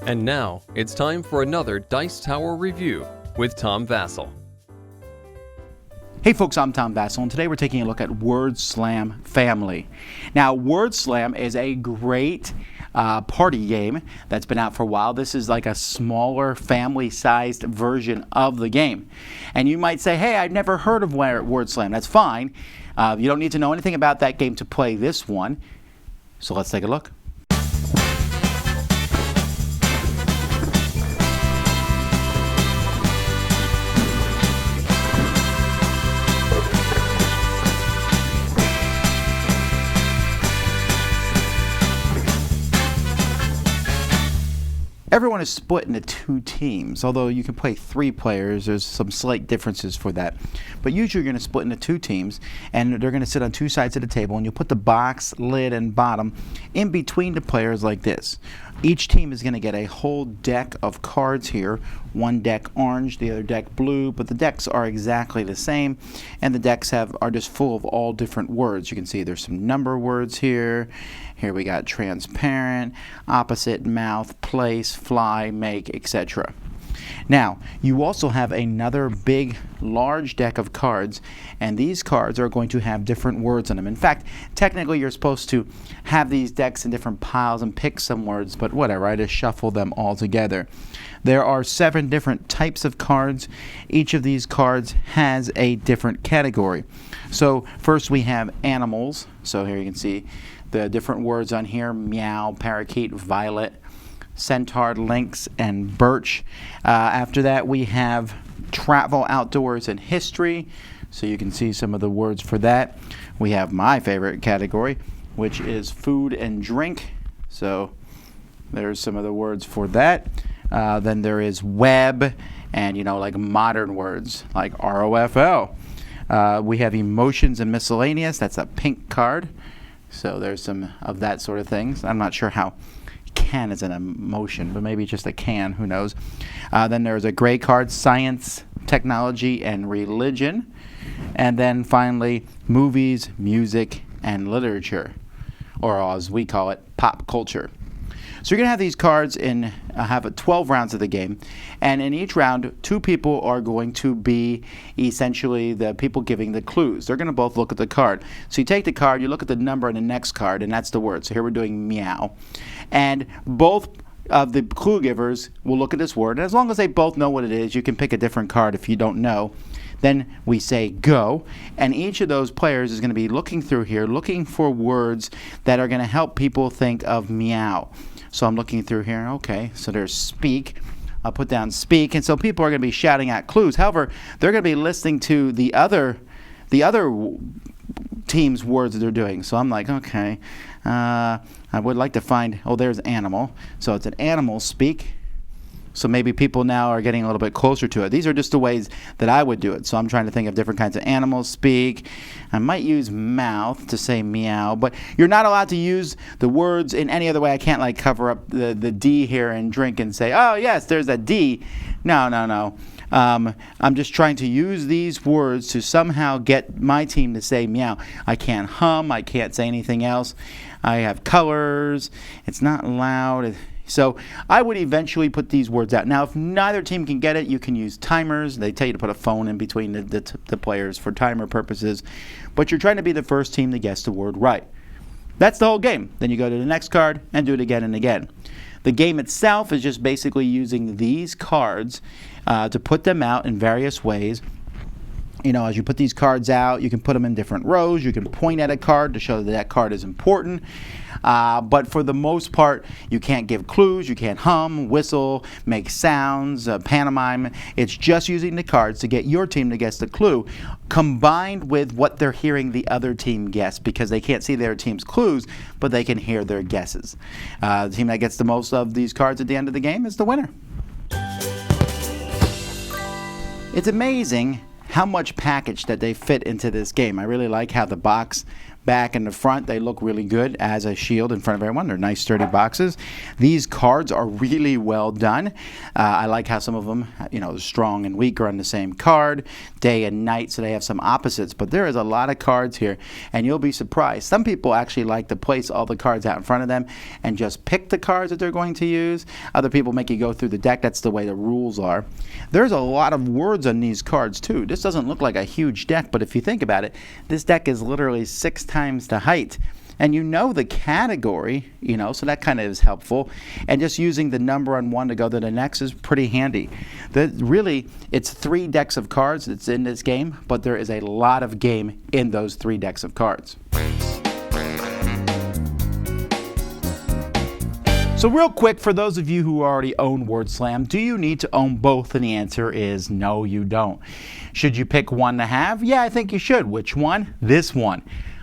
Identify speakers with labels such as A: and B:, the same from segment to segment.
A: And now, it's time for another Dice Tower review with Tom Vasel.
B: Hey folks, I'm Tom Vasel, and today we're taking a look at Word Slam Family. Now, Word Slam is a great party game that's been out for a while. This is like a smaller family-sized version of the game. And you might say, hey, I've never heard of Word Slam. That's fine. You don't need to know anything about that game to play this one. So let's take a look. Everyone is split into two teams, although you can play 3 players. There's some slight differences for that. But usually you're going to split into 2 teams, and they're going to sit on 2 sides of the table, and you'll put the box, lid, and bottom in between the players like this. Each team is going to get a whole deck of cards here. One deck orange, the other deck blue, but the decks are exactly the same, and the decks are just full of all different words. You can see there's some number words here. Here we got transparent, opposite, mouth, place, fly, make, etc. Now, you also have another big, large deck of cards, and these cards are going to have different words on them. In fact, technically you're supposed to have these decks in different piles and pick some words, but whatever, I just shuffle them all together. There are 7 different types of cards. Each of these cards has a different category. So first we have animals. So here you can see the different words on here: meow, parakeet, violet, centaur, lynx, and birch. After that we have travel, outdoors, and history. So you can see some of the words for that. We have my favorite category, which is food and drink. So there's some of the words for that. Then there is web, and like modern words like ROFL. We have emotions and miscellaneous. That's a pink card. So there's some of that sort of things. I'm not sure how can is an emotion, but maybe just a can, who knows. Then there's a gray card: science, technology, and religion. And then finally, movies, music, and literature, or as we call it, pop culture. So you're going to have these cards have 12 rounds of the game, and in each round, 2 people are going to be essentially the people giving the clues. They're going to both look at the card. So you take the card, you look at the number on the next card, and that's the word. So here we're doing meow. And both of the clue givers will look at this word, and as long as they both know what it is, you can pick a different card if you don't know. Then we say go, and each of those players is going to be looking through here, looking for words that are going to help people think of meow. So I'm looking through here. Okay, so there's speak. I'll put down speak, and so people are going to be shouting out clues. However, they're going to be listening to the other team's words that they're doing. So I'm like, okay, I would like to find. Oh, there's animal. So it's an animal, speak. So maybe people now are getting a little bit closer to it. These are just the ways that I would do it. So I'm trying to think of different kinds of animals. Speak. I might use mouth to say meow, but you're not allowed to use the words in any other way. I can't like cover up the D here and drink and say, oh yes, there's a D. No. I'm just trying to use these words to somehow get my team to say meow. I can't hum. I can't say anything else. I have colors. It's not loud. So I would eventually put these words out. Now, if neither team can get it, you can use timers. They tell you to put a phone in between the players for timer purposes. But you're trying to be the first team to guess the word right. That's the whole game. Then you go to the next card and do it again and again. The game itself is just basically using these cards to put them out in various ways. As you put these cards out, you can put them in different rows. You can point at a card to show that card is important. But for the most part, you can't give clues. You can't hum, whistle, make sounds, pantomime. It's just using the cards to get your team to guess the clue, combined with what they're hearing the other team guess, because they can't see their team's clues, but they can hear their guesses. The team that gets the most of these cards at the end of the game is the winner. It's amazing how much package that they fit into this game. I really like how the box back and the front, they look really good as a shield in front of everyone. They're nice, sturdy boxes. These cards are really well done. I like how some of them, strong and weak are on the same card, day and night, so they have some opposites. But there is a lot of cards here, and you'll be surprised. Some people actually like to place all the cards out in front of them and just pick the cards that they're going to use. Other people make you go through the deck. That's the way the rules are. There's a lot of words on these cards, too. This doesn't look like a huge deck, but if you think about it, this deck is literally 6 times the height. And you know the category, so that kind of is helpful. And just using the number on one to go to the next is pretty handy. Really, it's 3 decks of cards that's in this game, but there is a lot of game in those 3 decks of cards. So real quick, for those of you who already own Word Slam, do you need to own both? And the answer is no, you don't. Should you pick one to have? Yeah, I think you should. Which one? This one.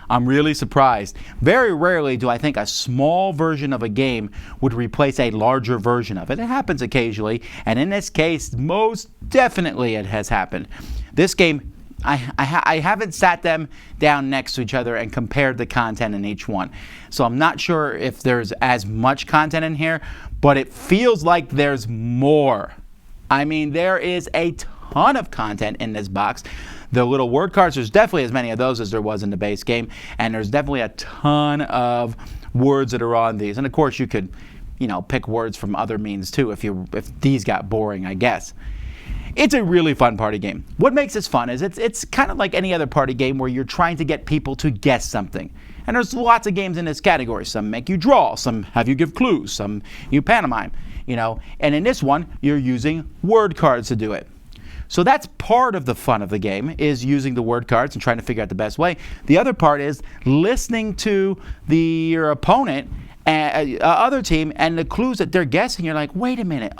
B: I'm really surprised. Very rarely do I think a small version of a game would replace a larger version of it. It happens occasionally, and in this case, most definitely it has happened. This game, I haven't sat them down next to each other and compared the content in each one. So I'm not sure if there's as much content in here, but it feels like there's more. I mean, there is a ton of content in this box. The little word cards, there's definitely as many of those as there was in the base game, and there's definitely a ton of words that are on these. And of course, you could, pick words from other means too if these got boring, I guess. It's a really fun party game. What makes this fun is it's kind of like any other party game where you're trying to get people to guess something. And there's lots of games in this category. Some make you draw, some have you give clues, some you pantomime, And in this one, you're using word cards to do it. So that's part of the fun of the game, is using the word cards and trying to figure out the best way. The other part is listening to your opponent, other team, and the clues that they're guessing. You're like, wait a minute,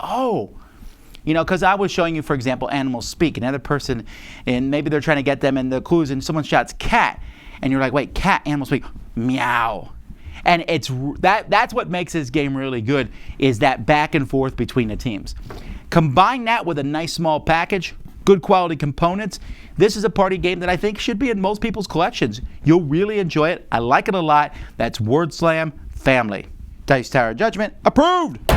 B: because I was showing you, for example, animals speak. Another person, and maybe they're trying to get them in the clues, and someone shouts cat, and you're like, wait, cat, animals speak, meow. And that's what makes this game really good, is that back and forth between the teams. Combine that with a nice small package, good quality components. This is a party game that I think should be in most people's collections. You'll really enjoy it. I like it a lot. That's Word Slam Family. Dice Tower Judgment approved.